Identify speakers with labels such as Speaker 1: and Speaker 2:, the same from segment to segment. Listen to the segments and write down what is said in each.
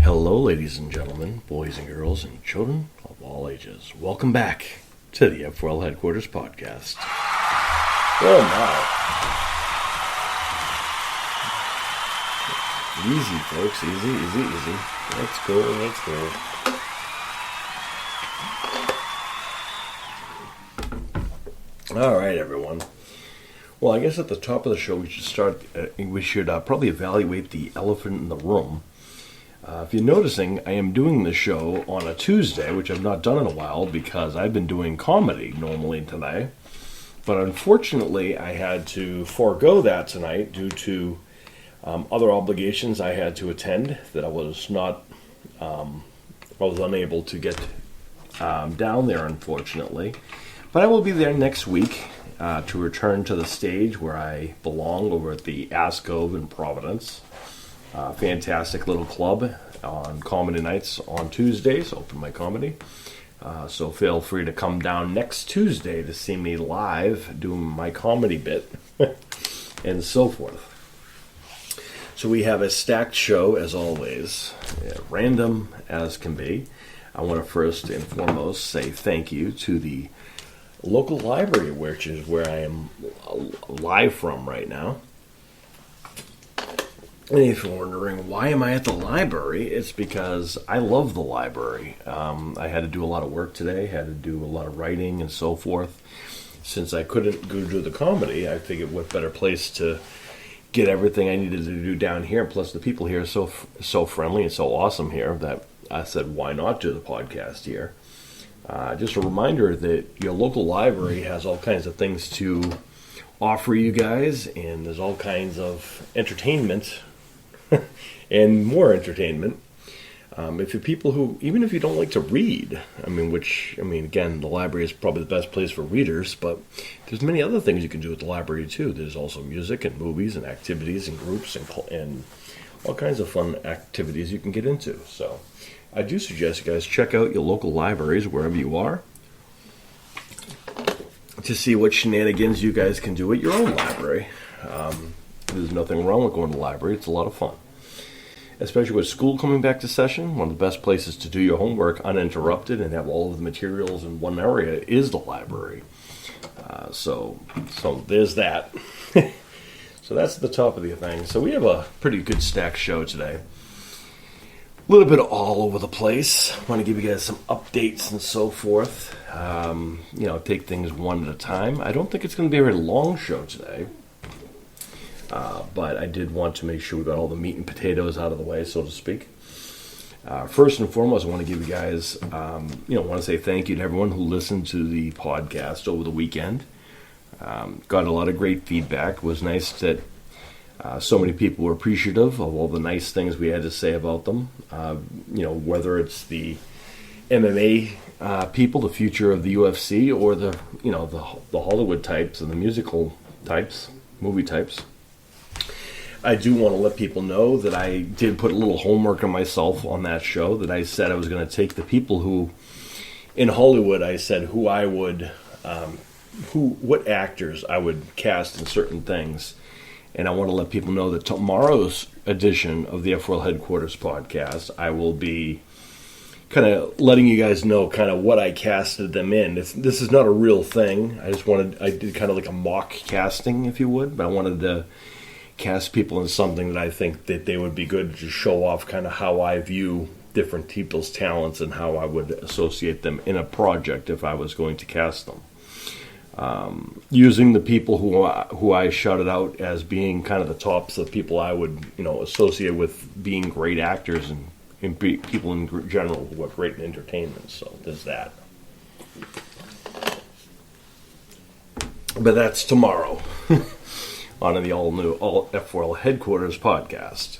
Speaker 1: Hello, ladies and gentlemen, boys and girls, and children of all ages. Welcome back to the F4L Headquarters Podcast. Oh, my. Easy, folks. Easy. Let's go. All right, everyone. Well, I guess at the top of the show, we should probably evaluate the elephant in the room. If you're noticing, I am doing the show on a Tuesday, which I've not done in a while because I've been doing comedy normally today. But unfortunately, I had to forego that tonight due to other obligations I had to attend that I was unable to get down there, unfortunately. But I will be there next week to return to the stage where I belong over at the Ascove in Providence. Fantastic little club on comedy nights on Tuesdays, open mic comedy. So feel free to come down next Tuesday to see me live doing my comedy bit and so forth. So we have a stacked show as always, random as can be. I want to first and foremost say thank you to the local library, which is where I am live from right now. And if you're wondering, why am I at the library? It's because I love the library. I had to do a lot of work today, had to do a lot of writing and so forth. Since I couldn't go do the comedy, I figured what better place to get everything I needed to do down here. Plus the people here are so friendly and so awesome here that I said, why not do the podcast here? Just a reminder that your local library has all kinds of things to offer you guys, and there's all kinds of entertainment and more entertainment. If you're people who, even if you don't like to read, again, the library is probably the best place for readers, but there's many other things you can do at the library too. There's also music and movies and activities and groups and all kinds of fun activities you can get into. So I do suggest you guys check out your local libraries wherever you are to see what shenanigans you guys can do at your own library. There's nothing wrong with going to the library. It's a lot of fun. Especially with school coming back to session, one of the best places to do your homework uninterrupted and have all of the materials in one area is the library. So there's that. So that's the top of the thing. So we have a pretty good stacked show today. A little bit all over the place. I want to give you guys some updates and so forth. Take things one at a time. I don't think it's going to be a very long show today. But I did want to make sure we got all the meat and potatoes out of the way, so to speak. First and foremost, I want to give you guys, want to say thank you to everyone who listened to the podcast over the weekend. Got a lot of great feedback. It was nice that so many people were appreciative of all the nice things we had to say about them. Whether it's the MMA people, the future of the UFC, or the Hollywood types and the musical types, movie types. I do want to let people know that I did put a little homework on myself on that show, that I said I was going to take the people who, in Hollywood, I said who I would, what actors I would cast in certain things. And I want to let people know that tomorrow's edition of the F4L Headquarters Podcast, I will be kind of letting you guys know kind of what I casted them in. This is not a real thing. I did kind of like a mock casting, if you would, but I wanted to cast people in something that I think that they would be good to show off kind of how I view different people's talents and how I would associate them in a project if I was going to cast them. Using the people who I shouted out as being kind of the tops of people I would associate with being great actors and people in general who are great in entertainment. So there's that. But that's tomorrow on the all-new F4L Headquarters Podcast.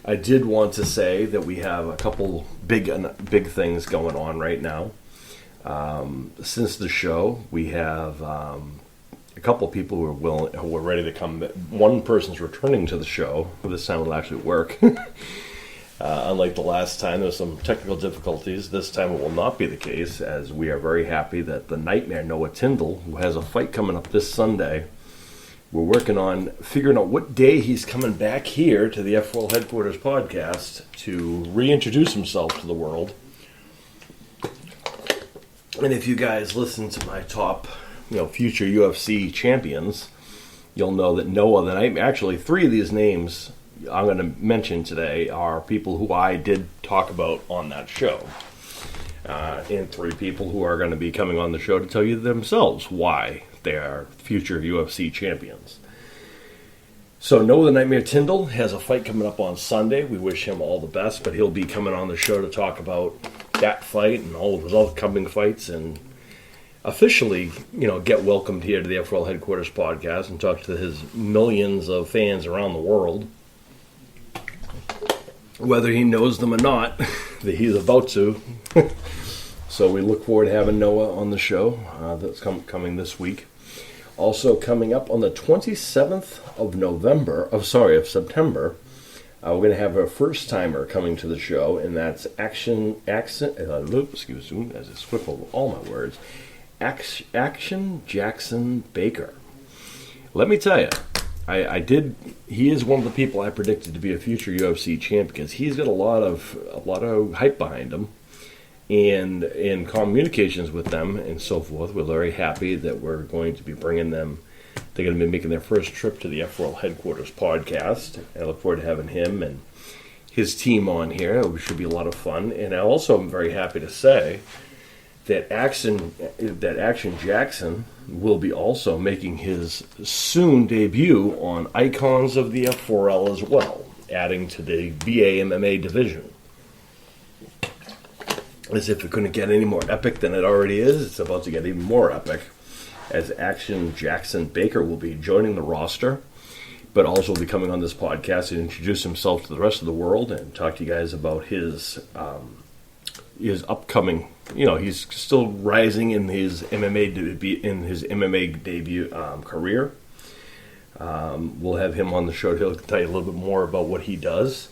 Speaker 1: I did want to say that we have a couple big things going on right now. Since the show, we have a couple people who are ready to come. One person's returning to the show. This time will actually work. Unlike the last time, there were some technical difficulties. This time it will not be the case, as we are very happy that the Nightmare Noah Tyndall, who has a fight coming up this Sunday, We're working on figuring out what day he's coming back here to the F4L Headquarters Podcast to reintroduce himself to the world. And if you guys listen to my top, future UFC champions, you'll know that no other than actually 3 of these names I'm going to mention today are people who I did talk about on that show. And 3 people who are going to be coming on the show to tell you themselves why they are future UFC champions. So Noah the Nightmare Tyndall has a fight coming up on Sunday. We wish him all the best, but he'll be coming on the show to talk about that fight and all of his upcoming fights and officially, get welcomed here to the F4L Headquarters Podcast and talk to his millions of fans around the world. Whether he knows them or not, that he's about to. So we look forward to having Noah on the show. That's coming this week. Also coming up on the 27th of September, we're going to have a first-timer coming to the show, and that's Action Jackson Baker. Let me tell you, he is one of the people I predicted to be a future UFC champ because he's got a lot of hype behind him. And in communications with them and so forth, we're very happy that we're going to be bringing them. They're going to be making their first trip to the F4L Headquarters Podcast. I look forward to having him and his team on here. It should be a lot of fun. And I also am very happy to say that Action Jackson will be also making his soon debut on Icons of the F4L as well, adding to the BA MMA division. As if it couldn't get any more epic than it already is, it's about to get even more epic, as Action Jackson Baker will be joining the roster, but also will be coming on this podcast and introduce himself to the rest of the world and talk to you guys about his upcoming. He's still rising in his MMA debut career. We'll have him on the show. He'll tell you a little bit more about what he does.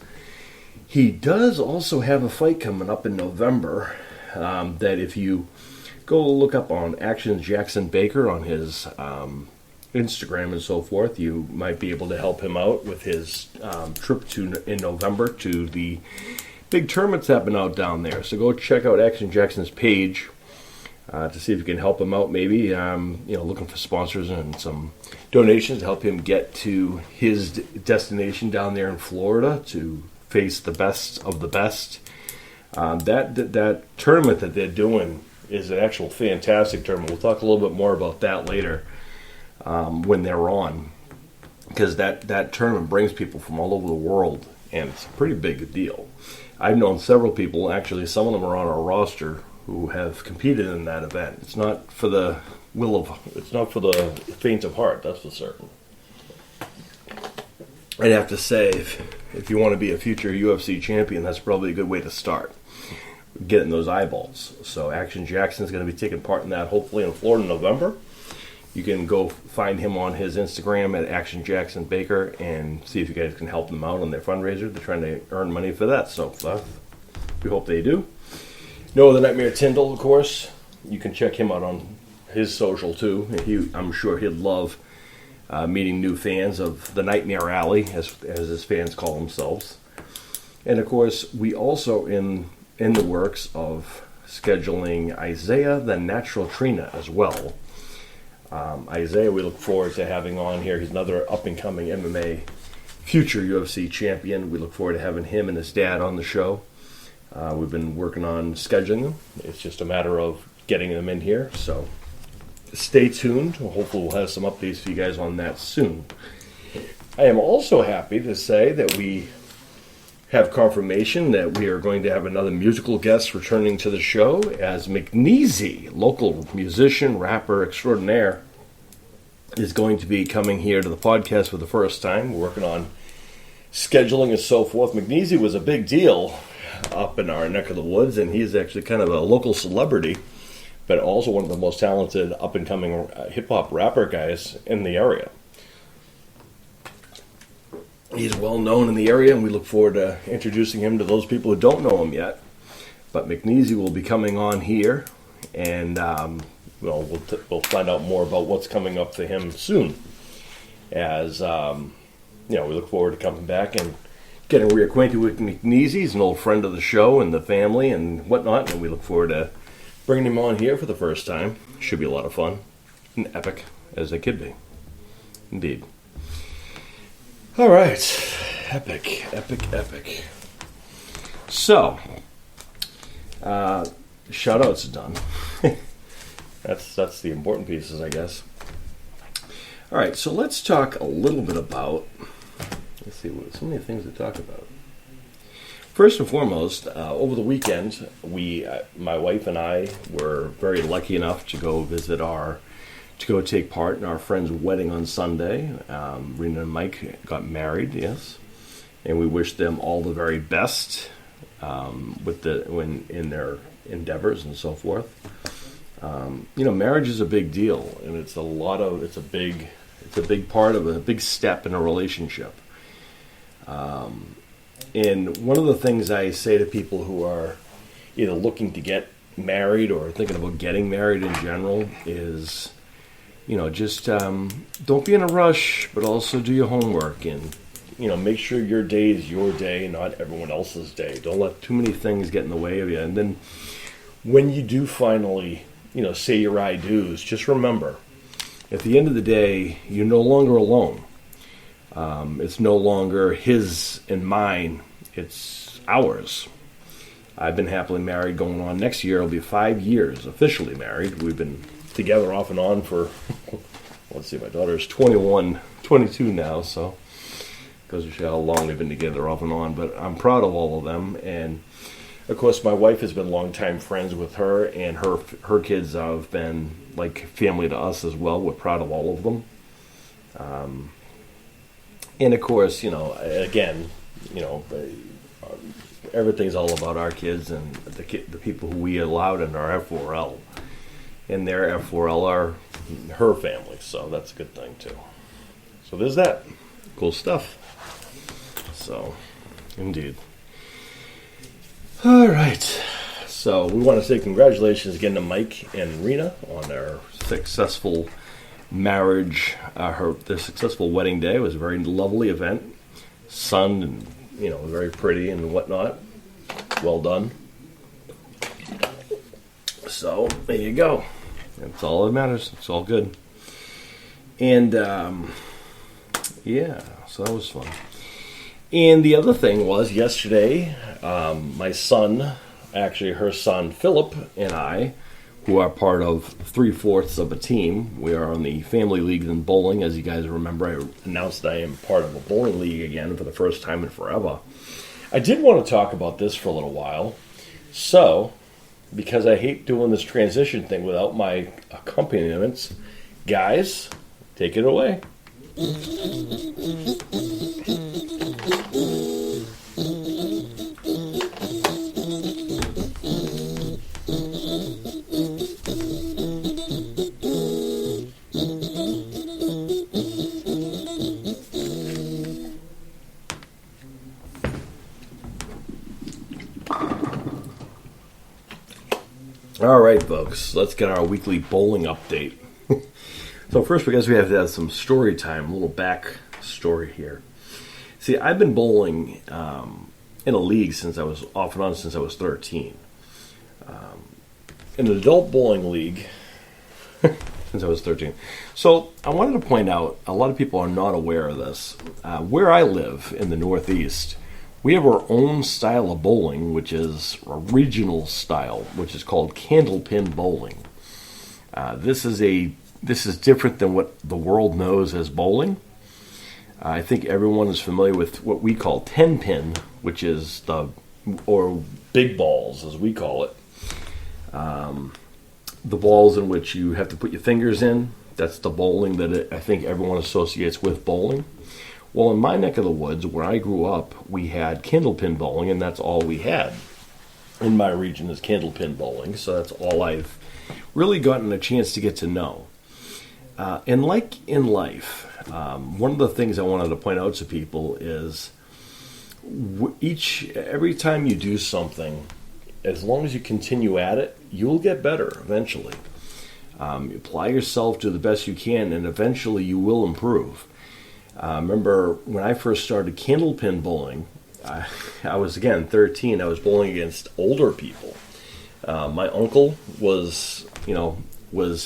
Speaker 1: He does also have a fight coming up in November that if you go look up on Action Jackson Baker on his Instagram and so forth, you might be able to help him out with his trip in November to the big tournaments happening out down there. So go check out Action Jackson's page to see if you can help him out. Maybe looking for sponsors and some donations to help him get to his destination down there in Florida to face the best of the best. That tournament that they're doing is an actual fantastic tournament. We'll talk a little bit more about that later when they're on, because that tournament brings people from all over the world, and it's a pretty big deal. I've known several people, actually some of them are on our roster, who have competed in that event. It's not for the faint of heart, that's for certain. I'd have to say, if you want to be a future UFC champion, that's probably a good way to start, getting those eyeballs. So Action Jackson's going to be taking part in that, hopefully in Florida in November. You can go find him on his Instagram at Action Jackson Baker and see if you guys can help them out on their fundraiser. They're trying to earn money for that, so we hope they do. Noah the Nightmare Tyndall, of course. You can check him out on his social too. I'm sure he'd love meeting new fans of the Nightmare Alley, as his fans call themselves. And of course, we also in the works of scheduling Isaiah the Natural Trina as well. Isaiah, we look forward to having on here. He's another up-and-coming MMA future UFC champion. We look forward to having him and his dad on the show. We've been working on scheduling them. It's just a matter of getting them in here, so stay tuned. Hopefully we'll have some updates for you guys on that soon. I am also happy to say that we have confirmation that we are going to have another musical guest returning to the show, as McNeasy, local musician, rapper extraordinaire, is going to be coming here to the podcast for the first time. We're working on scheduling and so forth. McNeasy was a big deal up in our neck of the woods, and he's actually kind of a local celebrity, but also one of the most talented up-and-coming hip-hop rapper guys in the area. He's well known in the area, and we look forward to introducing him to those people who don't know him yet. But McNeasy will be coming on here, and we'll find out more about what's coming up for him soon. as we look forward to coming back and getting reacquainted with McNeese. He's an old friend of the show and the family and whatnot, and we look forward to bringing him on here for the first time. Should be a lot of fun and epic, as it could be. Indeed. All right. Epic. So, shout-outs are done. That's the important pieces, I guess. All right, so let's talk a little bit about, let's see, so many things to talk about. First and foremost, over the weekend, my wife and I were very lucky enough to go take part in our friend's wedding on Sunday. Rena and Mike got married, yes, and we wish them all the very best in their endeavors and so forth. Marriage is a big deal, and it's a big part of a big step in a relationship. And one of the things I say to people who are either looking to get married or thinking about getting married in general is, just don't be in a rush, but also do your homework and, make sure your day is your day, not everyone else's day. Don't let too many things get in the way of you. And then when you do finally, say your I do's, just remember, at the end of the day, you're no longer alone. It's no longer his and mine, it's ours. I've been happily married going on next year. It'll be 5 years officially married. We've been together off and on for, let's see, my daughter's 22 now, so goes to show how long we've been together off and on. But I'm proud of all of them, and of course my wife has been longtime friends with her, and her kids have been like family to us as well. We're proud of all of them. And of course, everything's all about our kids and the people who we allowed in our F4L. And their F4L are her family, so that's a good thing too. So there's that. Cool stuff. So, indeed. All right. So we want to say congratulations again to Mike and Rena on their successful marriage, their successful wedding day. It was a very lovely event. Sun and, very pretty and whatnot. Well done. So, there you go. That's all that matters. It's all good. And, so that was fun. And the other thing was, yesterday, my son, actually her son Philip, and I, who are part of 3/4 of a team. We are on the family league in bowling. As you guys remember, I announced that I am part of a bowling league again for the first time in forever. I did want to talk about this for a little while. So, because I hate doing this transition thing without my accompaniments, guys, take it away. All right, folks, let's get our weekly bowling update. So first, because we have to have some story time, a little back story here. See, I've been bowling in a league since I was off and on since I was 13. In an adult bowling league since I was 13. So I wanted to point out, a lot of people are not aware of this. Where I live in the Northeast, we have our own style of bowling, which is a regional style, which is called candlepin bowling. This is different than what the world knows as bowling. I think everyone is familiar with what we call 10-pin, which is or big balls, as we call it. The balls in which you have to put your fingers in. That's the bowling that I think everyone associates with bowling. Well, in my neck of the woods, where I grew up, we had candlepin bowling, and that's all we had in my region is candlepin bowling. So that's all I've really gotten a chance to get to know. And like in life, one of the things I wanted to point out to people is every time you do something, as long as you continue at it, you'll get better eventually. You apply yourself to the best you can, and eventually you will improve. I remember when I first started candlepin bowling, I was, again, 13. I was bowling against older people. My uncle was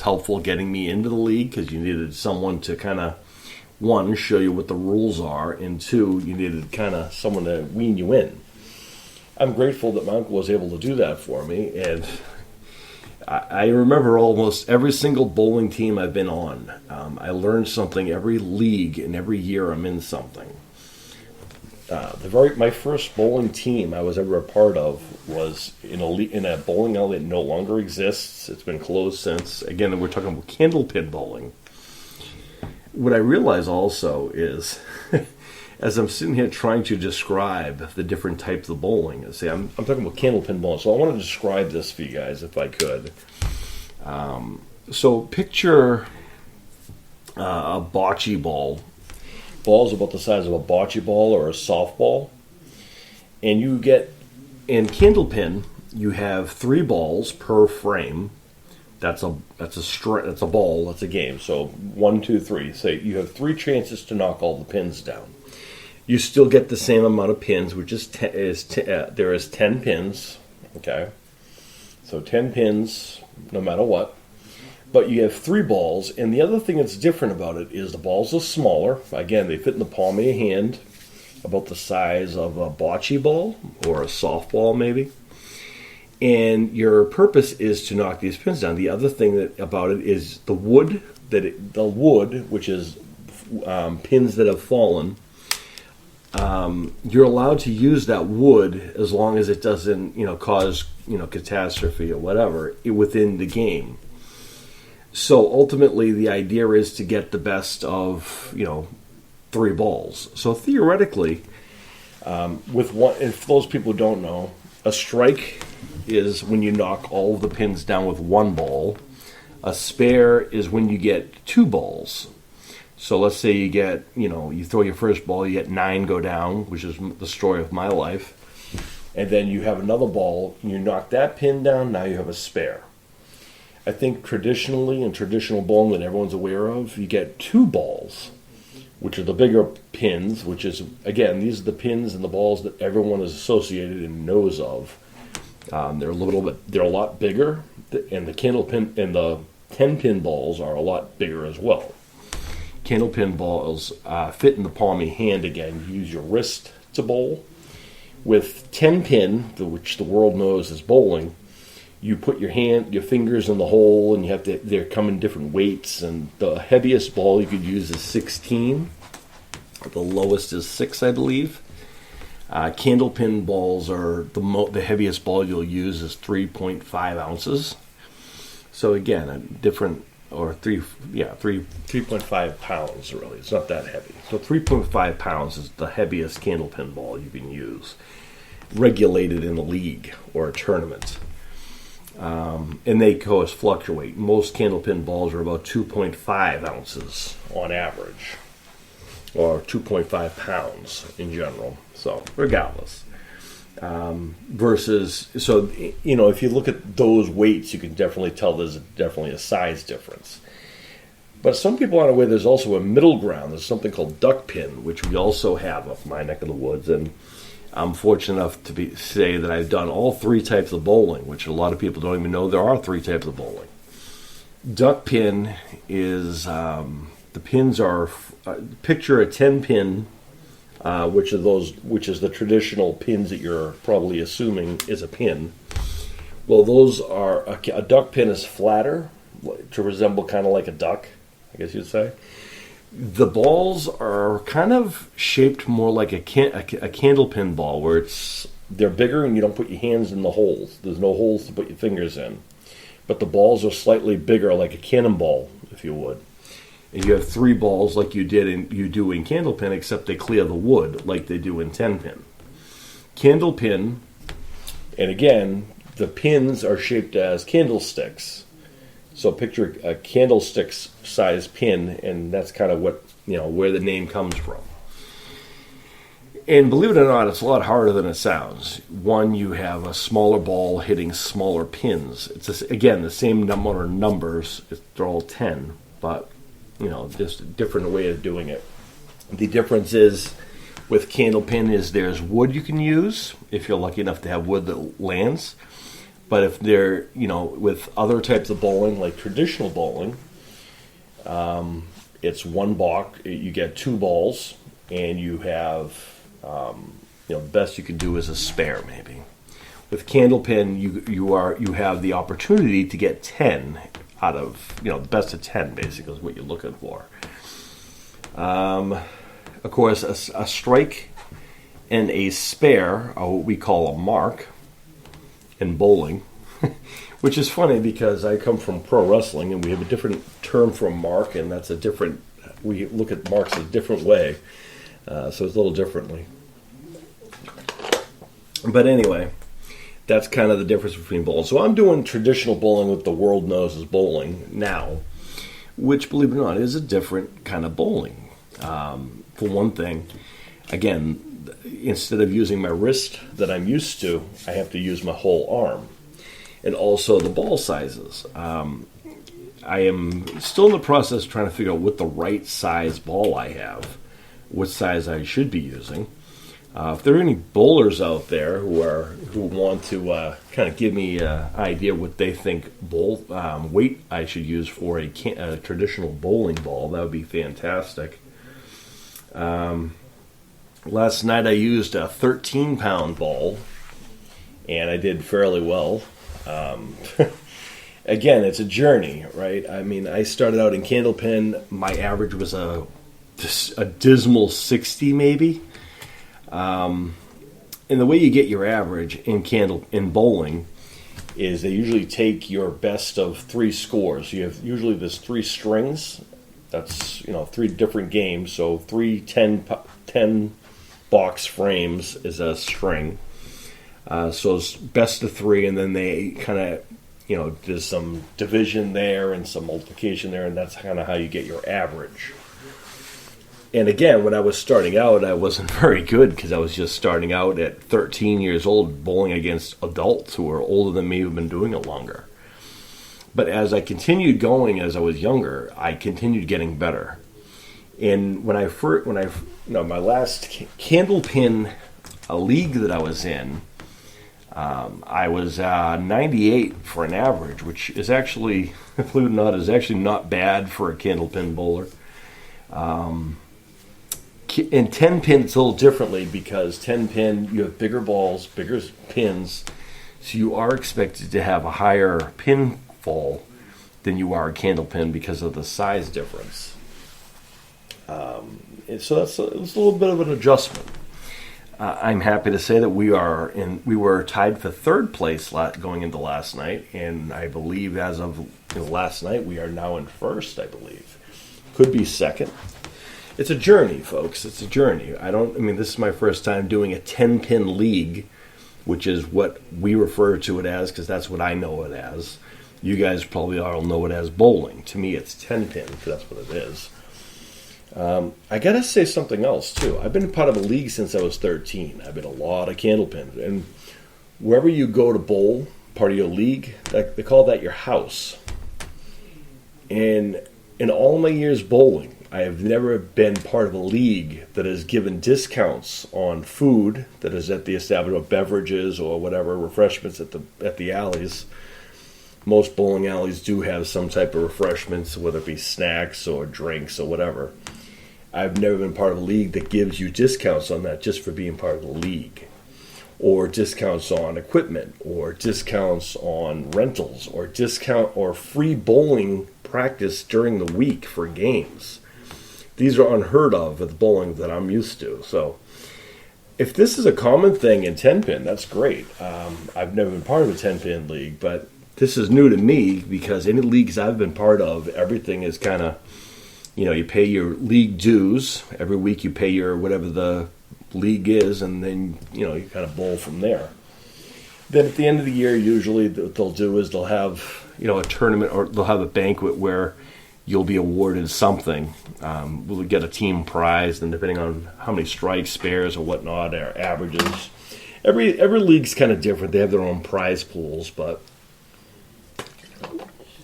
Speaker 1: helpful getting me into the league because you needed someone to kind of, one, show you what the rules are, and two, you needed kind of someone to wean you in. I'm grateful that my uncle was able to do that for me, and I remember almost every single bowling team I've been on. I learned something every league, and every year I'm in something. My first bowling team I was ever a part of was in a bowling alley that no longer exists. It's been closed since. Again, we're talking about candlepin bowling. What I realize also is, as I'm sitting here trying to describe the different types of bowling, I'm talking about candlepin bowling, so I want to describe this for you guys if I could. So picture a bocce ball. Ball's about the size of a bocce ball or a softball, and in candlepin you have 3 balls per frame. That's a ball. That's a game. So 1, 2, 3. Say you have 3 chances to knock all the pins down. You still get the same amount of pins, which there is 10 pins. Okay, so 10 pins no matter what. But you have 3 balls, and the other thing that's different about it is the balls are smaller. Again, they fit in the palm of your hand, about the size of a bocce ball or a softball maybe. And your purpose is to knock these pins down. The other thing about it is the wood, which is pins that have fallen. You're allowed to use that wood as long as it doesn't, cause catastrophe or whatever within the game. So ultimately, the idea is to get the best of 3 balls. So theoretically, with one, if those people don't know, a strike is when you knock all of the pins down with 1 ball. A spare is when you get 2 balls. So let's say you get, you throw your first ball, you get 9 go down, which is the story of my life. And then you have another ball, and you knock that pin down, now you have a spare. I think traditionally, in traditional bowling that everyone's aware of, you get 2 balls, which are the bigger pins, which is, again, these are the pins and the balls that everyone is associated and knows of. They're a lot bigger, and the candlepin and the 10-pin balls are a lot bigger as well. Candlepin balls fit in the palm of your hand again. You use your wrist to bowl. With 10-pin, which the world knows as bowling, you put your fingers in the hole, and they come in different weights, and the heaviest ball you could use is 16. The lowest is 6, I believe. Candlepin balls are the heaviest ball you'll use is 3.5 ounces. So again, a different, or 3.5 pounds really. It's not that heavy. So 3.5 pounds is the heaviest candlepin ball you can use, regulated in a league or a tournament. And they, of course, fluctuate. Most candlepin balls are about 2.5 ounces on average, or 2.5 pounds in general. So, regardless. If you look at those weights, you can definitely tell there's definitely a size difference. But some people aren't aware there's also a middle ground. There's something called duck pin, which we also have up my neck of the woods, and I'm fortunate enough to say that I've done all 3 types of bowling, which a lot of people don't even know there are 3 types of bowling. Duck pin is, the pins are, picture a 10-pin, which is the traditional pins that you're probably assuming is a pin. Well, those are, a duck pin is flatter, to resemble kind of like a duck, I guess you'd say. The balls are kind of shaped more like a candlepin ball, where they're bigger and you don't put your hands in the holes. There's no holes to put your fingers in. But the balls are slightly bigger, like a cannonball, if you would. And you have 3 balls like you do in candlepin, except they clear the wood like they do in 10-pin. Candlepin, and again, the pins are shaped as candlesticks. So picture a candlestick-sized pin, and that's kind of what, where the name comes from. And believe it or not, it's a lot harder than it sounds. One, you have a smaller ball hitting smaller pins. It's, again, the same number of numbers. They're all 10, but, just a different way of doing it. The difference is with candlepin is there's wood you can use if you're lucky enough to have wood that lands. But if they're, with other types of bowling, like traditional bowling, it's one balk. You get 2 balls, and you have, the best you can do is a spare maybe. With candlepin, you have the opportunity to get 10 out of, the best of 10 basically is what you're looking for. Of course, a strike and a spare are what we call a mark in bowling, which is funny because I come from pro wrestling and we have a different term for a mark, and we look at marks a different way, so it's a little differently. But anyway, that's kind of the difference between bowling. So I'm doing traditional bowling, what the world knows as bowling now, which, believe it or not, is a different kind of bowling. For one thing, again, instead of using my wrist that I'm used to, I have to use my whole arm. And also the ball sizes. I am still in the process of trying to figure out what the right size ball I have, what size I should be using. If there are any bowlers out there who want to kind of give me an idea what they think weight I should use for a traditional bowling ball, that would be fantastic. Last night I used a 13-pound ball, and I did fairly well. Again, it's a journey, right? I mean, I started out in candlepin. My average was a dismal 60 maybe. And the way you get your average in bowling is they usually take your best of 3 scores. Usually there's 3 strings. That's 3 different games. So 3 10 box frames is a string. So it's best of 3, and then they kind of there's some division there and some multiplication there, and that's kind of how you get your average. And again, when I was starting out, I wasn't very good because I was just starting out at 13 years old bowling against adults who were older than me who've been doing it longer. But as I continued going as I was younger, I continued getting better. And my last candlepin league that I was in, I was 98 for an average, which is actually, believe it or not, is actually not bad for a candlepin bowler. In 10-pin, it's a little differently because 10-pin, you have bigger balls, bigger pins, so you are expected to have a higher pin fall than you are a candlepin because of the size difference. So it's a little bit of an adjustment. I'm happy to say that we were tied for 3rd place going into last night, and I believe as of last night we are now in 1st. I believe could be 2nd. It's a journey, folks. It's a journey. This is my first time doing a 10-pin league, which is what we refer to it as because that's what I know it as. You guys probably all know it as bowling. To me, it's 10-pin because that's what it is. I got to say something else, too. I've been part of a league since I was 13. I've been a lot of candlepins. And wherever you go to bowl, part of your league, they call that your house. And in all my years bowling, I have never been part of a league that has given discounts on food that is at the establishment, beverages or whatever, refreshments at the alleys. Most bowling alleys do have some type of refreshments, whether it be snacks or drinks or whatever. I've never been part of a league that gives you discounts on that just for being part of the league. Or discounts on equipment, or discounts on rentals, or discount or free bowling practice during the week for games. These are unheard of with bowling that I'm used to. So if this is a common thing in 10-pin, that's great. I've never been part of a 10-pin league, but this is new to me because any leagues I've been part of, everything is kind of, you pay your league dues. Every week you pay your whatever the league is, and then, you kind of bowl from there. Then at the end of the year, usually what they'll do is they'll have, a tournament or they'll have a banquet where you'll be awarded something. We'll get a team prize, and depending on how many strikes, spares, or whatnot, or averages. Every league's kind of different. They have their own prize pools, but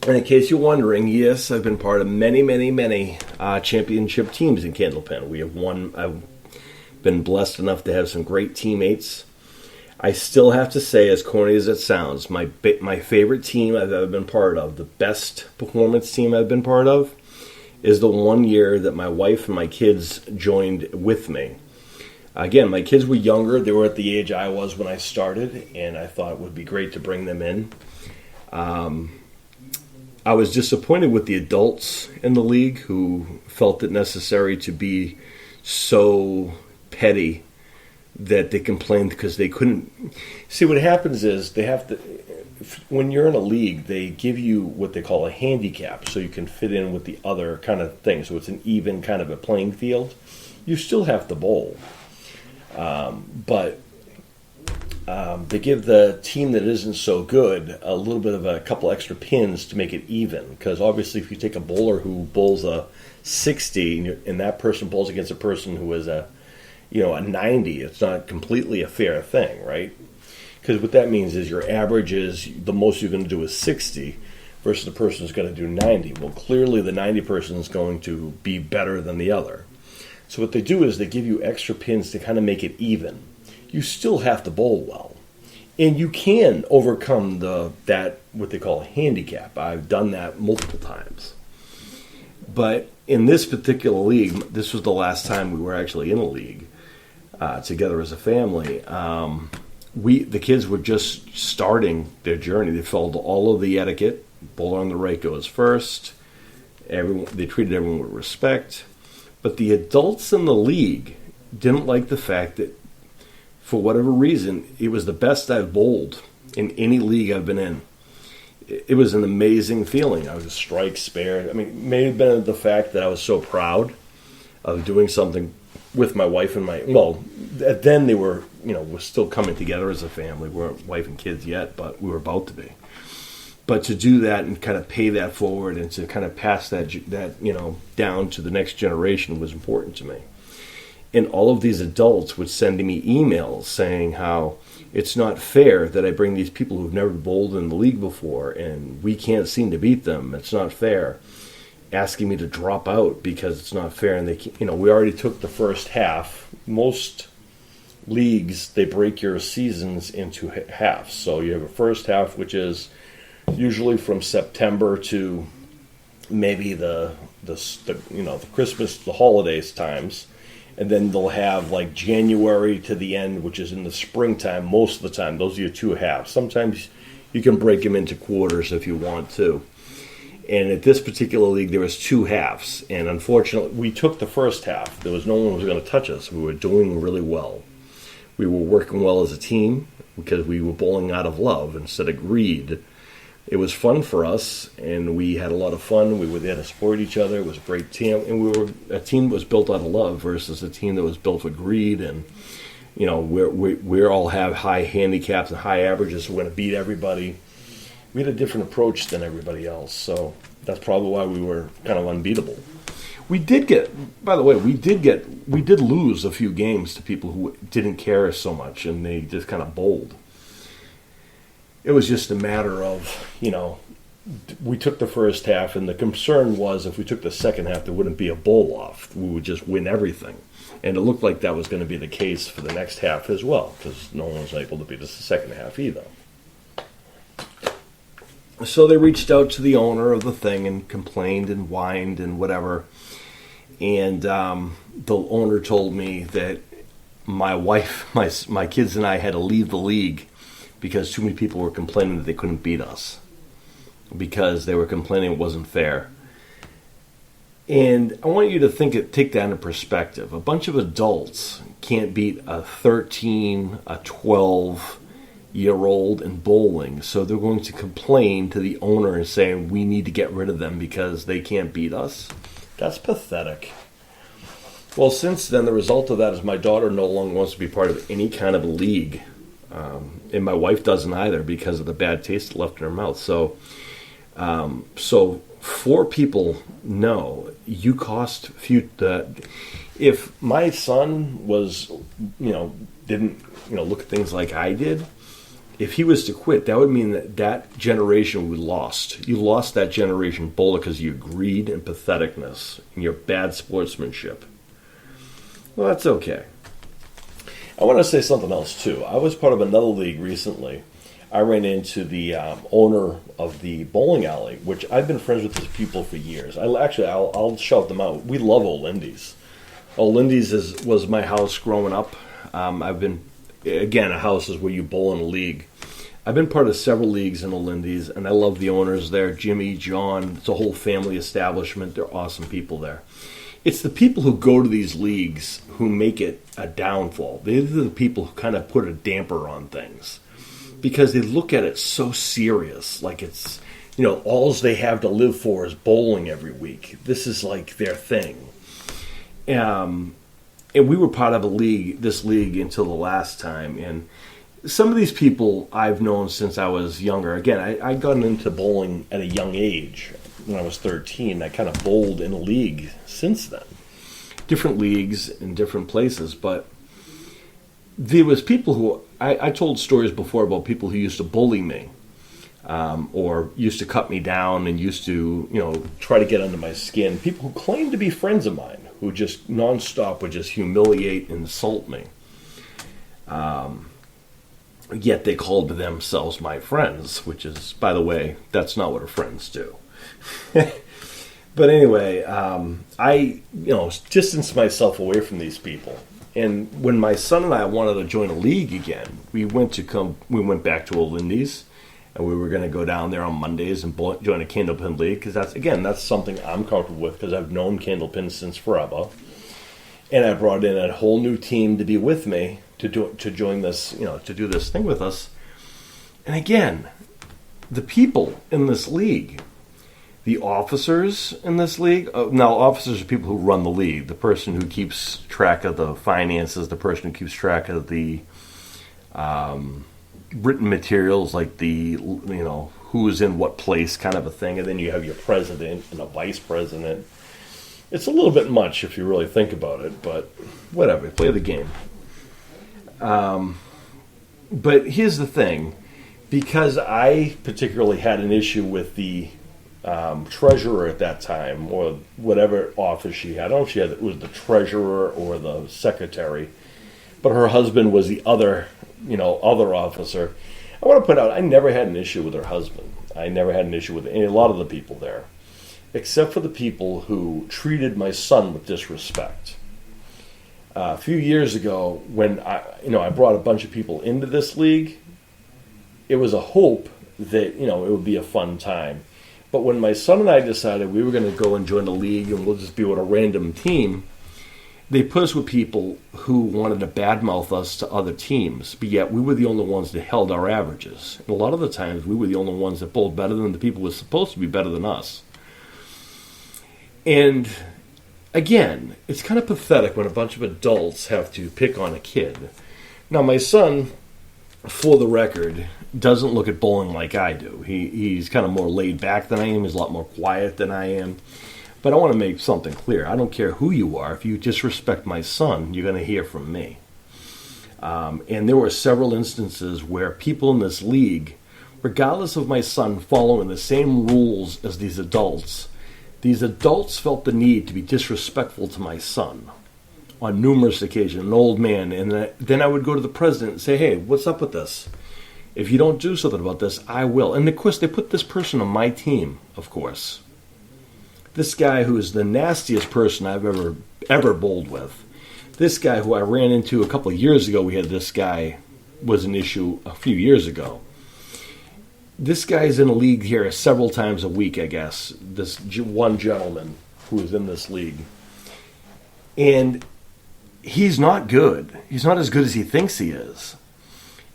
Speaker 1: And in case you're wondering, yes, I've been part of many, many, many championship teams in Candlepen. We have won. I've been blessed enough to have some great teammates. I still have to say, as corny as it sounds, my favorite team I've ever been part of, the best performance team I've been part of, is the one year that my wife and my kids joined with me. Again, my kids were younger. They were at the age I was when I started, and I thought it would be great to bring them in. I was disappointed with the adults in the league who felt it necessary to be so petty that they complained because they couldn't. See, what happens is they have to, when you're in a league, they give you what they call a handicap so you can fit in with the other kind of thing. So it's an even kind of a playing field. You still have to bowl. But they give the team that isn't so good a little bit of a couple extra pins to make it even. Because obviously if you take a bowler who bowls a 60 and that person bowls against a person who is a 90, it's not completely a fair thing, right? Because what that means is your average is the most you're going to do is 60 versus the person who's going to do 90. Well, clearly the 90 person is going to be better than the other. So what they do is they give you extra pins to kind of make it even. You still have to bowl well. And you can overcome that what they call a handicap. I've done that multiple times. But in this particular league, this was the last time we were actually in a league together as a family. The kids were just starting their journey. They followed all of the etiquette. Bowler on the right goes first. They treated everyone with respect. But the adults in the league didn't like the fact that, for whatever reason, it was the best I've bowled in any league I've been in. It was an amazing feeling. I was a strike spare. I mean, it may have been the fact that I was so proud of doing something with my wife and then they were, we're still coming together as a family. We weren't wife and kids yet, but we were about to be. But to do that and kind of pay that forward and to kind of pass that down to the next generation was important to me. And all of these adults would send me emails saying how it's not fair that I bring these people who've never bowled in the league before and we can't seem to beat them. It's not fair. Asking me to drop out because it's not fair. And we already took the first half. Most leagues, they break your seasons into halves. So you have a first half, which is usually from September to maybe the Christmas, the holidays times. And then they'll have like January to the end, which is in the springtime most of the time. Those are your two halves. Sometimes you can break them into quarters if you want to. And at this particular league, there was two halves. And unfortunately, we took the first half. There was no one who was going to touch us. We were doing really well. We were working well as a team because we were bowling out of love instead of greed. It was fun for us, and we had a lot of fun. We were there to support each other. It was a great team, and a team that was built out of love versus a team that was built for greed. And we all have high handicaps and high averages. So we're going to beat everybody. We had a different approach than everybody else, so that's probably why we were kind of unbeatable. We did lose a few games to people who didn't care so much, and they just kind of bowled. It was just a matter of, we took the first half, and the concern was if we took the second half, there wouldn't be a bowl-off. We would just win everything. And it looked like that was going to be the case for the next half as well, because no one was able to beat us the second half either. So they reached out to the owner of the thing and complained and whined and whatever. And the owner told me that my wife, my kids and I had to leave the league because too many people were complaining that they couldn't beat us, because they were complaining it wasn't fair. And I want you to take that into perspective. A bunch of adults can't beat a 13, a 12-year-old in bowling, so they're going to complain to the owner and saying we need to get rid of them because they can't beat us. That's pathetic. Well, since then, the result of that is my daughter no longer wants to be part of any kind of a league. And my wife doesn't either because of the bad taste left in her mouth. So 4 people know you cost few. If my son was, didn't, look at things like I did, if he was to quit, that would mean that generation would be lost. You lost that generation bowler because of your greed and patheticness and your bad sportsmanship. Well, that's okay. I want to say something else, too. I was part of another league recently. I ran into the owner of the bowling alley, which I've been friends with these people for years. I'll shout them out. We love Old Lindy's. Old Lindy's was my house growing up. I've been, again, a house is where you bowl in a league. I've been part of several leagues in Old Lindy's, and I love the owners there. Jimmy, John, it's a whole family establishment. They're awesome people there. It's the people who go to these leagues who make it a downfall. They're the people who kind of put a damper on things because they look at it so serious, like it's, all they have to live for is bowling every week. This is like their thing. And we were part of this league until the last time. And some of these people I've known since I was younger. Again, I got into bowling at a young age. When I was 13, I kind of bowled in a league since then. Different leagues in different places, but there was people who, I told stories before about people who used to bully me, or used to cut me down and used to, try to get under my skin. People who claimed to be friends of mine, who just nonstop would just humiliate and insult me. Yet they called themselves my friends, which is, by the way, that's not what our friends do. But anyway, I distanced myself away from these people. And when my son and I wanted to join a league again, we went back to Old Lindy's, and we were going to go down there on Mondays and join a candlepin league, because that's something I'm comfortable with, because I've known candlepin since forever. And I brought in a whole new team to be with me to join this, to do this thing with us. And again, the people in this league, the officers in this league, now officers are people who run the league, the person who keeps track of the finances, the person who keeps track of the written materials, like the, who is in what place kind of a thing, and then you have your president and a vice president. It's a little bit much if you really think about it, but whatever, play the game. But here's the thing, because I particularly had an issue with the treasurer at that time, or whatever office she had. I don't know if it was the treasurer or the secretary, but her husband was the other officer. I want to point out, I never had an issue with her husband. I never had an issue with a lot of the people there, except for the people who treated my son with disrespect. A few years ago, when I brought a bunch of people into this league, it was a hope that it would be a fun time. But when my son and I decided we were going to go and join a league and we'll just be with a random team, they put us with people who wanted to badmouth us to other teams, but yet we were the only ones that held our averages. And a lot of the times we were the only ones that bowled better than the people who were supposed to be better than us. And again, it's kind of pathetic when a bunch of adults have to pick on a kid. Now, my son, for the record, doesn't look at bowling like I do. He's kind of more laid back than I am. He's a lot more quiet than I am. But I want to make something clear. I don't care who you are. If you disrespect my son, you're going to hear from me. And there were several instances where people in this league, regardless of my son following the same rules as these adults felt the need to be disrespectful to my son on numerous occasions, an old man. And then I would go to the president and say, hey, what's up with this? If you don't do something about this, I will. And of course, they put this person on my team, of course. This guy who is the nastiest person I've ever bowled with. This guy who I ran into a couple of years ago, this guy was an issue a few years ago. This guy's in a league here several times a week, I guess. This one gentleman who is in this league. And he's not good. He's not as good as he thinks he is.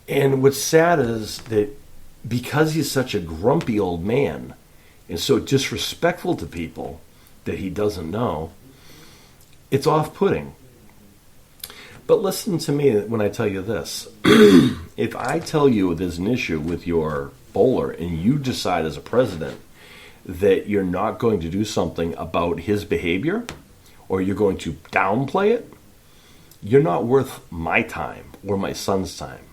Speaker 1: And what's sad is that because he's such a grumpy old man and so disrespectful to people that he doesn't know, it's off-putting. But listen to me when I tell you this. If I tell you there's an issue with your bowler and you decide as a president that you're not going to do something about his behavior or you're going to downplay it, you're not worth my time or my son's time.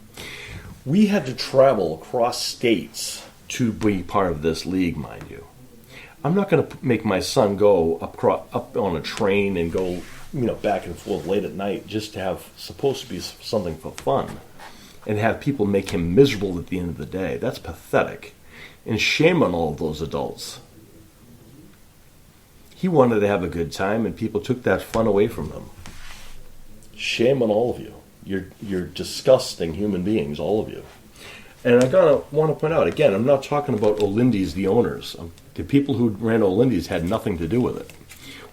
Speaker 1: We had to travel across states to be part of this league, mind you. I'm not going to make my son go up on a train and go, back and forth late at night just to have supposed to be something for fun and have people make him miserable at the end of the day. That's pathetic. And shame on all of those adults. He wanted to have a good time, and people took that fun away from him. Shame on all of you. You're disgusting human beings, all of you. And I want to point out, again, I'm not talking about Olindy's, the owners. The people who ran Olindy's had nothing to do with it.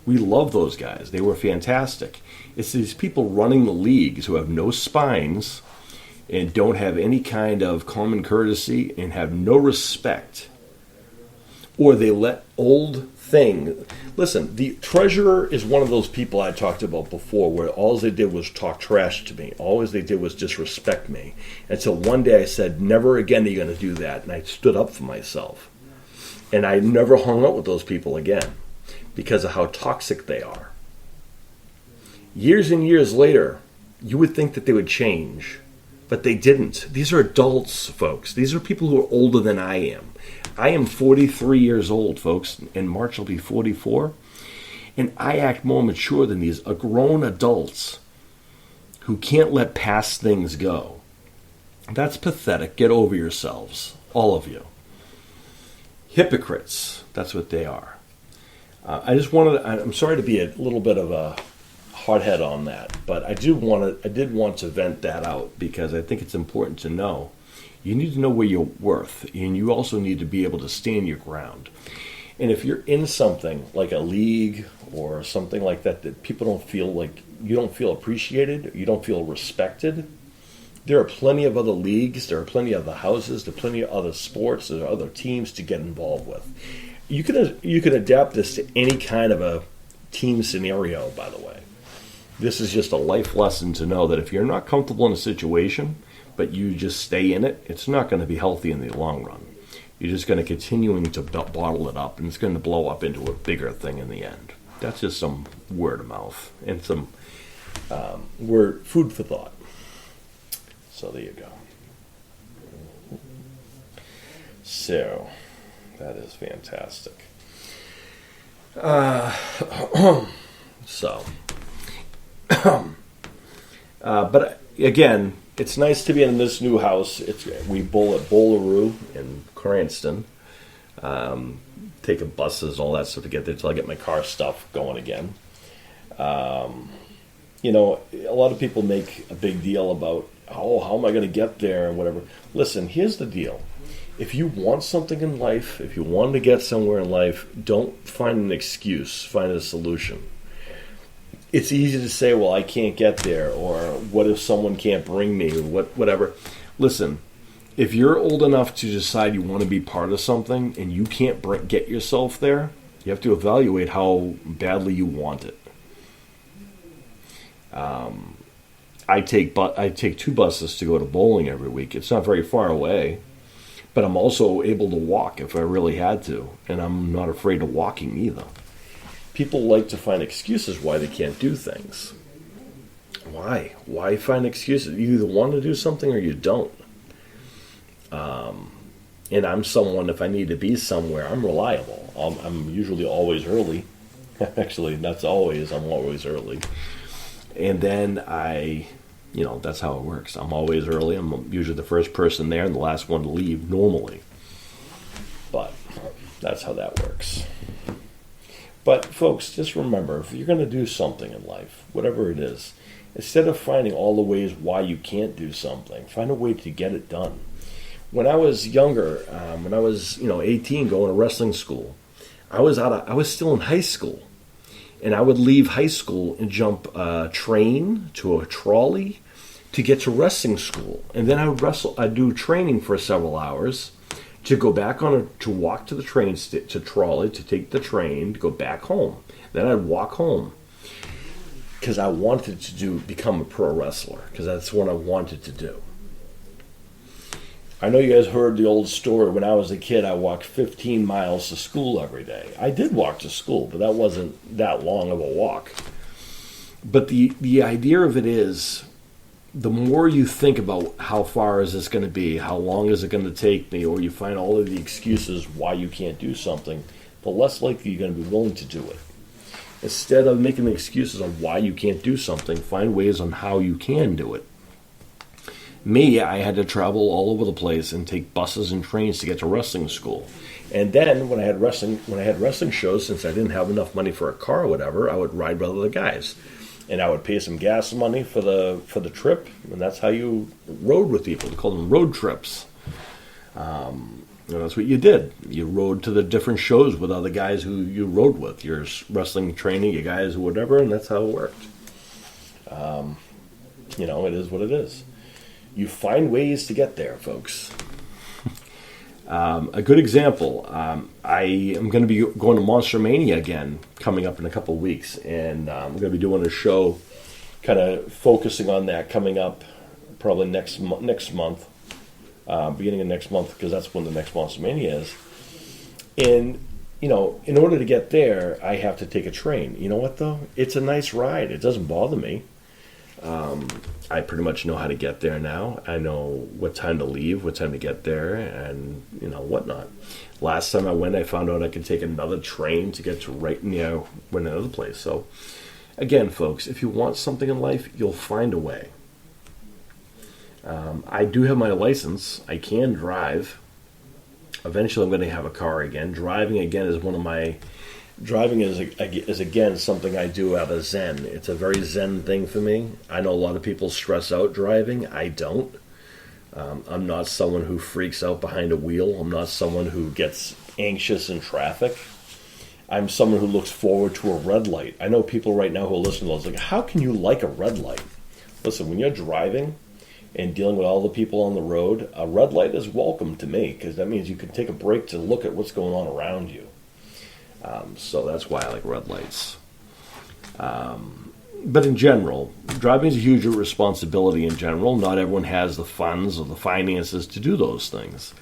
Speaker 1: We love those guys. They were fantastic. It's these people running the leagues who have no spines and don't have any kind of common courtesy and have no respect. Or they let old thing. Listen, the treasurer is one of those people I talked about before where all they did was talk trash to me. All they did was disrespect me. Until one day I said, never again are you going to do that. And I stood up for myself. And I never hung out with those people again because of how toxic they are. Years and years later, you would think that they would change, but they didn't. These are adults, folks. These are people who are older than I am. I am 43 years old, folks. In March, I'll be 44. And I act more mature than these grown adults who can't let past things go. That's pathetic. Get over yourselves, all of you. Hypocrites. That's what they are. I'm sorry to be a little bit of a hardhead on that, but I did want to vent that out because I think it's important to know. You need to know where you're worth, and you also need to be able to stand your ground. And if you're in something like a league or something like that people don't feel like, you don't feel appreciated, you don't feel respected, there are plenty of other leagues, there are plenty of other houses, there are plenty of other sports, there are other teams to get involved with. You can adapt this to any kind of a team scenario, by the way. This is just a life lesson to know that if you're not comfortable in a situation, but you just stay in it, it's not going to be healthy in the long run. You're just going to continuing to bottle it up, and it's going to blow up into a bigger thing in the end. That's just some word of mouth and some food for thought. So there you go. So that is fantastic. But again, it's nice to be in this new house. We bowl at Bowleroo in Cranston. Taking buses and all that stuff to get there till I get my car stuff going again. A lot of people make a big deal about, how am I going to get there and whatever. Listen, here's the deal. If you want something in life, if you want to get somewhere in life, don't find an excuse. Find a solution. It's easy to say, well, I can't get there, or what if someone can't bring me, or whatever. Listen, if you're old enough to decide you want to be part of something and you can't get yourself there, you have to evaluate how badly you want it. I take 2 buses to go to bowling every week. It's not very far away, but I'm also able to walk if I really had to, and I'm not afraid of walking either. People like to find excuses why they can't do things. Why? Why find excuses? You either want to do something or you don't. And I'm someone, if I need to be somewhere, I'm reliable. I'm usually always early. Actually, that's always. I'm always early. And then that's how it works. I'm always early. I'm usually the first person there and the last one to leave normally. But that's how that works. But folks, just remember, if you're going to do something in life, whatever it is, instead of finding all the ways why you can't do something, find a way to get it done. When I was younger, when I was 18, going to wrestling school, I was still in high school, and I would leave high school and jump a train to a trolley to get to wrestling school, and then I would wrestle. I'd do training for several hours. To go back to walk to the train to trolley, to take the train, to go back home. Then I'd walk home because I wanted to become a pro wrestler, because that's what I wanted to do. I know you guys heard the old story. When I was a kid, I walked 15 miles to school every day. I did walk to school, but that wasn't that long of a walk. But the idea of it is, the more you think about how far is this going to be, how long is it going to take me, or you find all of the excuses why you can't do something, the less likely you're going to be willing to do it. Instead of making the excuses on why you can't do something, find ways on how you can do it. Me, I had to travel all over the place and take buses and trains to get to wrestling school. And then when I had wrestling shows, since I didn't have enough money for a car or whatever, I would ride with other guys. And I would pay some gas money for the trip, and that's how you rode with people. They called them road trips. And that's what you did. You rode to the different shows with other guys who you rode with. Your wrestling training, your guys or whatever, and that's how it worked. It is what it is. You find ways to get there, folks. A good example, I am going to be going to Monster Mania again coming up in a couple of weeks, and I'm going to be doing a show kind of focusing on that coming up probably next month, beginning of next month, because that's when the next Monster Mania is. And, in order to get there, I have to take a train. You know what, though? It's a nice ride. It doesn't bother me. I pretty much know how to get there now. I know what time to leave, what time to get there, and whatnot. Last time I went, I found out I could take another train to get to right near another place. So, again, folks, if you want something in life, you'll find a way. I do have my license. I can drive. Eventually, I'm going to have a car again. Driving again is again something I do out of Zen. It's a very Zen thing for me. I know a lot of people stress out driving. I don't. I'm not someone who freaks out behind a wheel. I'm not someone who gets anxious in traffic. I'm someone who looks forward to a red light. I know people right now who are listening to this like, how can you like a red light? Listen, when you're driving and dealing with all the people on the road, a red light is welcome to me, because that means you can take a break to look at what's going on around you. So that's why I like red lights. But in general, driving is a huge responsibility in general. Not everyone has the funds or the finances to do those things.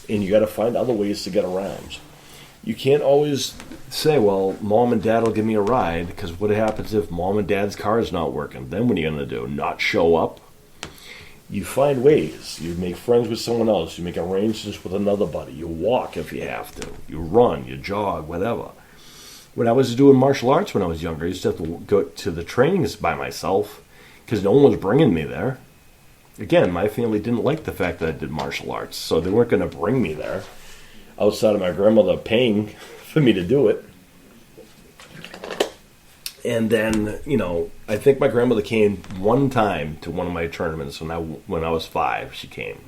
Speaker 1: And you got to find other ways to get around. You can't always say, well, mom and dad will give me a ride, because what happens if mom and dad's car is not working? Then what are you going to do? Not show up? You find ways. You make friends with someone else. You make arrangements with another buddy. You walk if you have to. You run, you jog, whatever. When I was doing martial arts when I was younger, I used to have to go to the trainings by myself because no one was bringing me there. Again, my family didn't like the fact that I did martial arts, so they weren't going to bring me there outside of my grandmother paying for me to do it. And then, I think my grandmother came one time to one of my tournaments when I was 5. She came,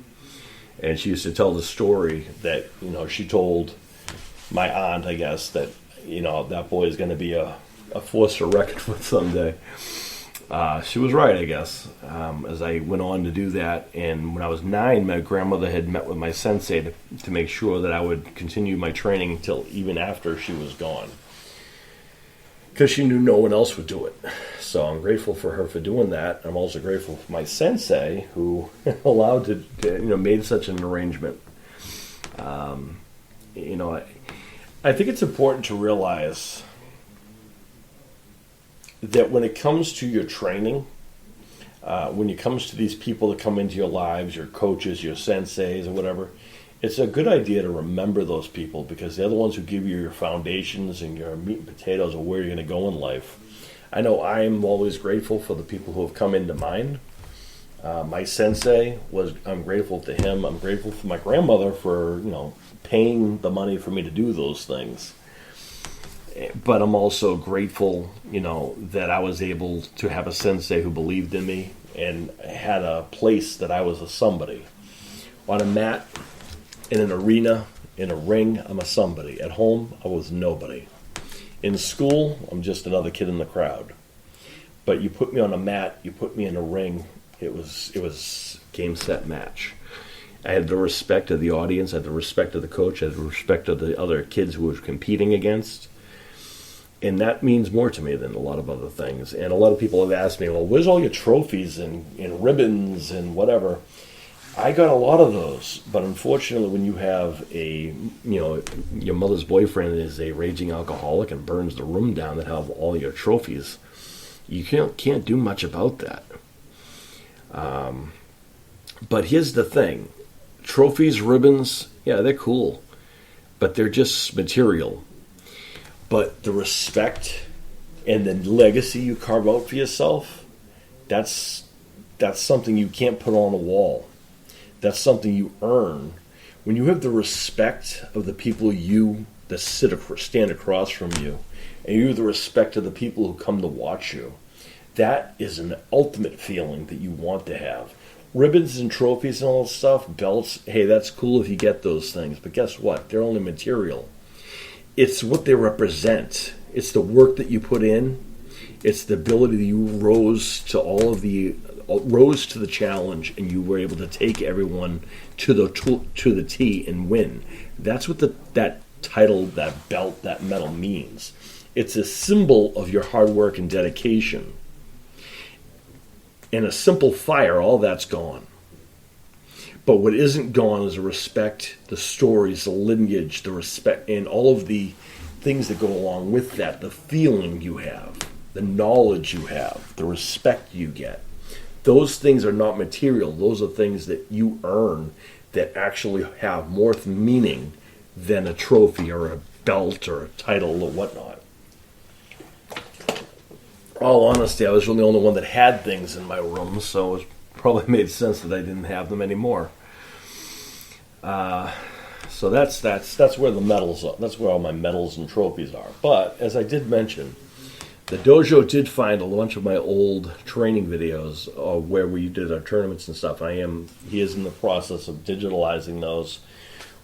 Speaker 1: and she used to tell the story that she told my aunt, I guess, that that boy is going to be a force to reckon with someday. She was right, I guess. As I went on to do that, and when I was 9, my grandmother had met with my sensei to make sure that I would continue my training until even after she was gone, because she knew no one else would do it. So I'm grateful for her for doing that. I'm also grateful for my sensei who allowed to made such an arrangement. I think it's important to realize that when it comes to your training, when it comes to these people that come into your lives, your coaches, your senseis, or whatever, it's a good idea to remember those people, because they're the ones who give you your foundations and your meat and potatoes of where you're going to go in life. I know I'm always grateful for the people who have come into mind. My sensei, I'm grateful to him. I'm grateful for my grandmother for, paying the money for me to do those things. But I'm also grateful, that I was able to have a sensei who believed in me and had a place that I was a somebody. On a mat, in an arena, in a ring, I'm a somebody. At home, I was nobody. In school, I'm just another kid in the crowd. But you put me on a mat, you put me in a ring, it was game, set, match. I had the respect of the audience, I had the respect of the coach, I had the respect of the other kids who were competing against. And that means more to me than a lot of other things. And a lot of people have asked me, well, where's all your trophies and ribbons and whatever? I got a lot of those, but unfortunately when you have your mother's boyfriend is a raging alcoholic and burns the room down that have all your trophies, you can't do much about that. But here's the thing. Trophies, ribbons, yeah, they're cool. But they're just material. But the respect and the legacy you carve out for yourself, that's something you can't put on a wall. That's something you earn. When you have the respect of the people that stand across from you, and you have the respect of the people who come to watch you, that is an ultimate feeling that you want to have. Ribbons and trophies and all that stuff, belts, hey, that's cool if you get those things. But guess what? They're only material. It's what they represent. It's the work that you put in. It's the ability that you rose to the challenge, and you were able to take everyone to the T and win. That's what that title, that belt, that medal means. It's a symbol of your hard work and dedication. In a simple fire, all that's gone. But what isn't gone is the respect, the stories, the lineage, the respect, and all of the things that go along with that, the feeling you have, the knowledge you have, the respect you get. Those things are not material. Those are things that you earn that actually have more meaning than a trophy or a belt or a title or whatnot. All honesty, I was really the only one that had things in my room, so it probably made sense that I didn't have them anymore. So that's where the medals are. That's where all my medals and trophies are. But as I did mention, the dojo did find a bunch of my old training videos where we did our tournaments and stuff. He is in the process of digitalizing those.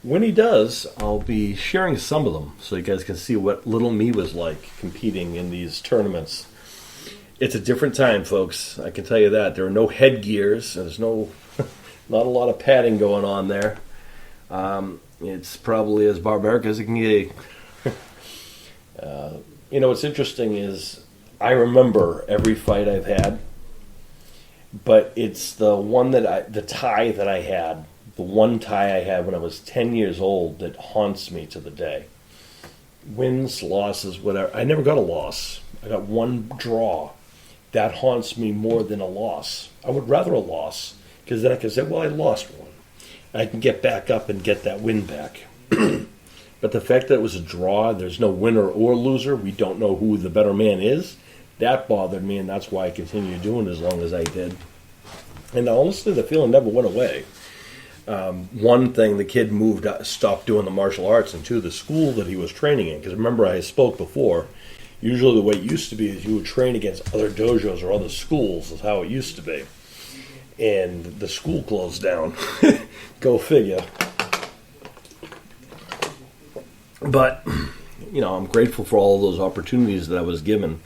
Speaker 1: When he does, I'll be sharing some of them so you guys can see what little me was like competing in these tournaments. It's a different time, folks. I can tell you that. There are no headgears. There's not a lot of padding going on there. It's probably as barbaric as it can get. What's interesting is I remember every fight I've had, but it's the tie that I had, the one tie I had when I was 10 years old that haunts me to the day. Wins, losses, whatever. I never got a loss. I got one draw. That haunts me more than a loss. I would rather a loss, because then I can say, well, I lost one. I can get back up and get that win back. But the fact that it was a draw, there's no winner or loser, we don't know who the better man is, that bothered me, and that's why I continued doing it as long as I did. And honestly, the feeling never went away. One thing, the kid stopped doing the martial arts, and two, the school that he was training in, because remember I spoke before, usually the way it used to be is you would train against other dojos or other schools is how it used to be. And the school closed down. Go figure. But, I'm grateful for all those opportunities that I was given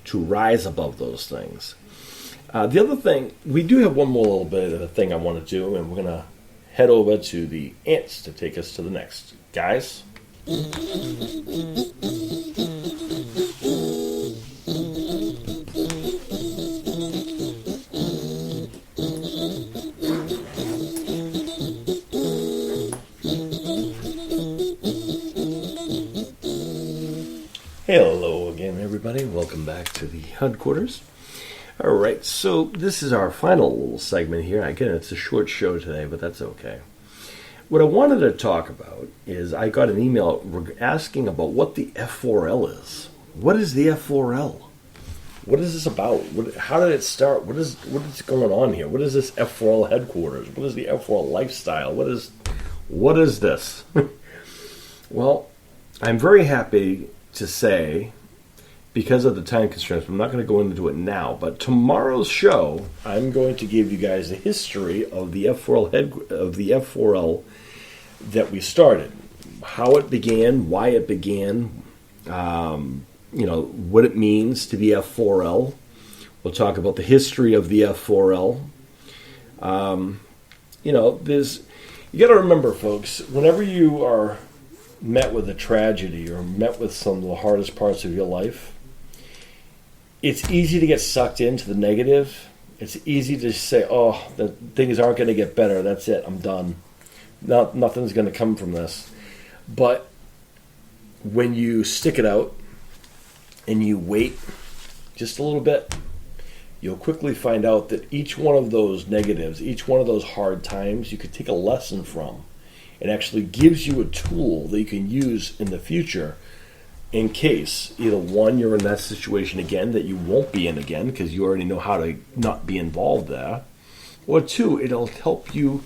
Speaker 1: to rise above those things. The other thing, we do have one more little bit of a thing I want to do, and we're going to head over to the ants to take us to the next. Guys? Hello again, everybody. Welcome back to the headquarters. All right, so this is our final little segment here. Again, it's a short show today, but that's okay. What I wanted to talk about is I got an email asking about what the F4L is. What is the F4L? What is this about? How did it start? What is going on here? What is this F4L headquarters? What is the F4L lifestyle? What is this? Well, I'm very happy to say, because of the time constraints, I'm not going to go into it now, but tomorrow's show, I'm going to give you guys the history of the F4L that we started, how it began, why it began, what it means to be F4L. We'll talk about the history of the F4L. You got to remember, folks, whenever you are met with a tragedy or met with some of the hardest parts of your life, it's easy to get sucked into the negative. It's easy to say, oh, the things aren't going to get better. That's it. I'm done. Nothing's going to come from this. But when you stick it out and you wait just a little bit, you'll quickly find out that each one of those negatives, each one of those hard times, you could take a lesson from. It actually gives you a tool that you can use in the future in case, either one, you're in that situation again that you won't be in again because you already know how to not be involved there, or two, it'll help you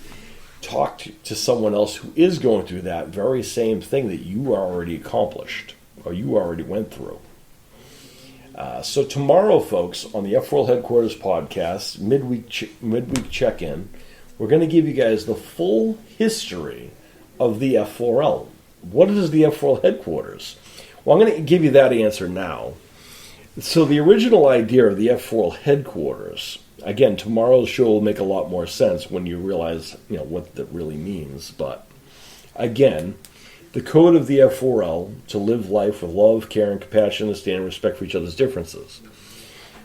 Speaker 1: talk to someone else who is going through that very same thing that you already accomplished or you already went through. So tomorrow, folks, on the F4L Headquarters Podcast, midweek check-in, we're going to give you guys the full history of the F4L. What is the F4L Headquarters? Well, I'm going to give you that answer now. So the original idea of the F4L Headquarters, again, tomorrow's show will make a lot more sense when you realize, what that really means. But again, the code of the F4L to live life with love, care, and compassion, understanding, and respect for each other's differences.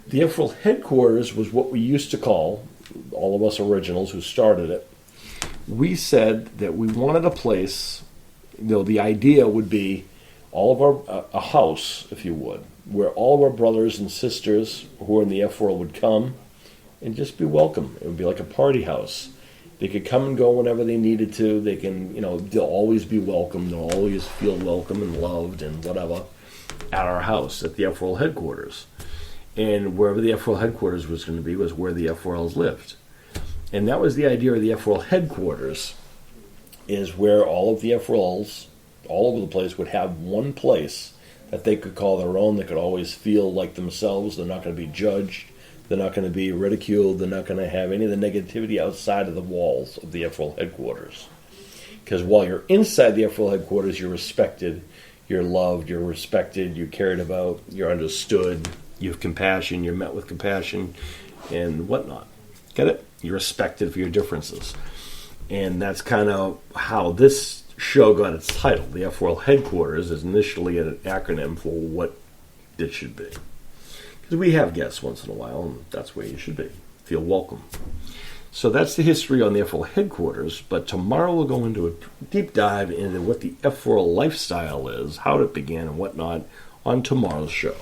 Speaker 1: The F4L Headquarters was what we used to call, all of us originals who started it, we said that we wanted a place, the idea would be all of our, a house, if you would, where all of our brothers and sisters who are in the F4L would come and just be welcome. It would be like a party house. They could come and go whenever they needed to. They can, they'll always be welcome. They'll always feel welcome and loved and whatever at our house at the F4L Headquarters. And wherever the F4L Headquarters was going to be was where the F4Ls lived. And that was the idea of the F4L Headquarters, is where all of the F4Ls all over the place would have one place that they could call their own. They could always feel like themselves. They're not going to be judged. They're not going to be ridiculed. They're not going to have any of the negativity outside of the walls of the F4L Headquarters. Because while you're inside the F4L Headquarters, you're respected, you're loved, you're respected, you're cared about, you're understood, you have compassion, you're met with compassion, and whatnot. Get it? You're respected for your differences. And that's kind of how this show got its title. The F4L Headquarters is initially an acronym for what it should be. Because we have guests once in a while, and that's where you should be. Feel welcome. So that's the history on the F4L Headquarters, but tomorrow we'll go into a deep dive into what the F4L lifestyle is, how it began and whatnot on tomorrow's show.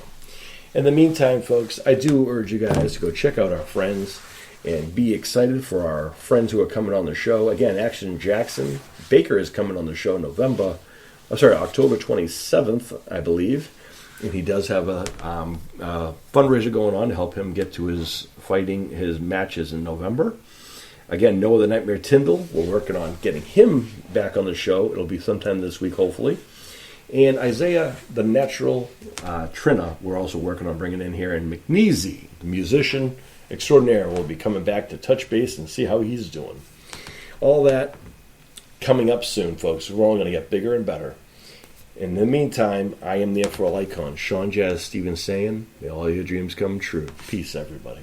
Speaker 1: In the meantime, folks, I do urge you guys to go check out our friends and be excited for our friends who are coming on the show. Again, Action Jackson Baker is coming on the show October 27th, I believe. And he does have a fundraiser going on to help him get to his matches in November. Again, Noah the Nightmare Tyndall, we're working on getting him back on the show. It'll be sometime this week, hopefully. And Isaiah the Natural Trina, we're also working on bringing in here. And McNeasy, the musician extraordinaire, will be coming back to touch base and see how he's doing. All that coming up soon, folks. We're only going to get bigger and better. In the meantime, I am the F4L icon, Sean Jazz Stevens saying, may all your dreams come true. Peace, everybody.